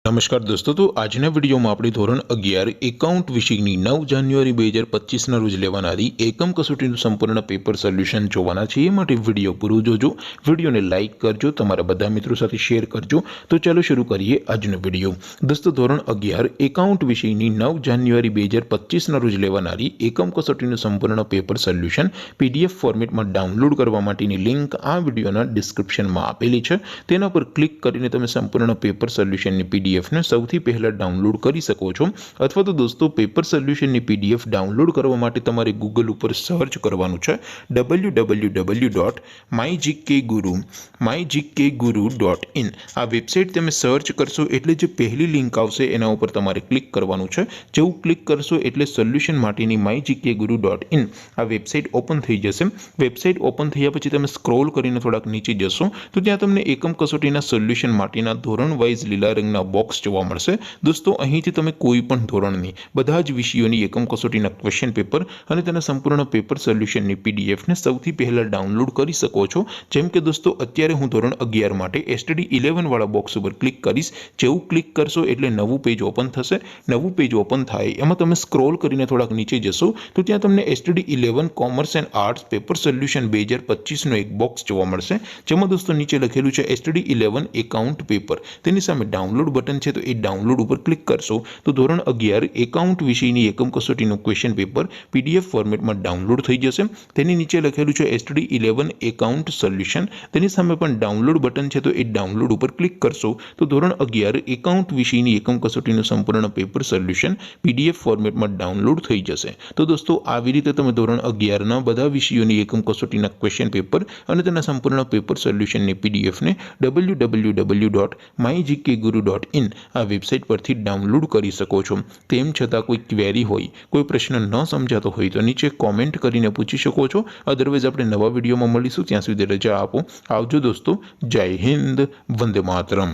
नमस्कार दोस्तों, तो આજના વિડીયોમાં આપણે ધોરણ 11 એકાઉન્ટ વિષયની 9 જાન્યુઆરી 2025ના રોજ લેવાનારી એકમ કસોટીનું સંપૂર્ણ પેપર સોલ્યુશન જોવાના છે। એ માટે વિડીયો પૂરો જોજો, વિડીયોને લાઇક કરજો, તમારા બધા મિત્રો સાથે શેર કરજો। તો ચાલો શરૂ કરીએ આજનો વિડીયો। દોસ્તો, ધોરણ 11 એકાઉન્ટ વિષયની 9 જાન્યુઆરી 2025ના રોજ લેવાનારી એકમ કસોટીનું સંપૂર્ણ પેપર સોલ્યુશન પીડીએફ ફોર્મેટમાં ડાઉનલોડ કરવા માટેની લિંક આ વિડીયોના ડિસ્ક્રિપ્શનમાં આપેલી છે। તેના પર ક્લિક કરીને તમે સંપૂર્ણ પેપર સોલ્યુશનની પીડીએફ ने સૌથી પહેલા ડાઉનલોડ કરી શકો છો। અથવા તો દોસ્તો, પેપર સોલ્યુશનની પીડીએફ ડાઉનલોડ કરવા માટે તમારે ગૂગલ ઉપર સર્ચ કરવાનું છે www.mygkguru.in। આ વેબસાઇટ તમે સર્ચ કરશો એટલે જે પહેલી લિંક આવશે એના ઉપર તમારે ક્લિક કરવાનું છે। જેવું ક્લિક કરશો એટલે સોલ્યુશન માટેની mygkguru.in આ વેબસાઇટ ઓપન થઈ જશે। વેબસાઇટ ઓપન થયા પછી તમે સ્ક્રોલ કરીને થોડાક નીચે જશો તો ત્યાં તમને એકમ કસોટીના સોલ્યુશન માટેના ધોરણ વાઇઝ લીલા રંગના બોક્સ જોવા મળશે। દોસ્તો, અહીંથી તમે કોઈ પણ ધોરણની બધા જ વિષયોની એકમ કસોટીના ક્વેશ્ચન પેપર અને તેના સંપૂર્ણ પેપર સોલ્યુશનની પીડીએફને સૌથી પહેલા ડાઉનલોડ કરી શકો છો। જેમ કે દોસ્તો, અત્યારે હું ધોરણ 11 માટે એસટીડી 11 વાળા બોક્સ ઉપર ક્લિક કરીશ। જેવું ક્લિક કરશો એટલે નવું પેજ ઓપન થશે। નવું પેજ ઓપન થાય એમાં તમે સ્ક્રોલ કરીને થોડાક નીચે જશો તો ત્યાં તમને STD 11 commerce and arts paper solution 2025નો એક બોક્સ જોવા મળશે। જેમાં દોસ્તો નીચે લખેલું છે એસટીડી 11 એકાઉન્ટ પેપર। તેની સામે ડાઉનલોડ બટન છે, તો એ ડાઉનલોડ ઉપર ક્લિક કરશો તો ધોરણ 11 એકાઉન્ટ વિષયની એકમ કસોટીનું ક્વેશ્ચન પેપર પીડીએફ ફોર્મેટમાં ડાઉનલોડ થઈ જશે। તેની નીચે લખેલું છે એસટીડી 11 એકાઉન્ટ સોલ્યુશન। તેની સામે પણ ડાઉનલોડ બટન છે, તો એ ડાઉનલોડ ઉપર ક્લિક કરશો તો ધોરણ 11 એકાઉન્ટ વિષયની એકમ કસોટીનું સંપૂર્ણ પેપર સોલ્યુશન પીડીએફ ફોર્મેટમાં ડાઉનલોડ થઈ જશે। તો દોસ્તો, આવી રીતે તમે ધોરણ 11ના બધા વિષયોની એકમ કસોટીના ક્વેશ્ચન પેપર અને તેના સંપૂર્ણ પેપર સોલ્યુશનની પીડીએફને www.mygkguru.in આ વેબસાઇટ પરથી ડાઉનલોડ કરી શકો છો। તેમ છતાં કોઈ ક્વેરી હોય, કોઈ પ્રશ્ન ન સમજાતો હોય તો નીચે કોમેન્ટ કરીને પૂછી શકો છો। અધરવાઇઝ આપણે નવા વિડીયોમાં મળીશું, ત્યાં સુધી રજા આપો। આવજો દોસ્તો, જય હિન્દ, વંદે માતરમ।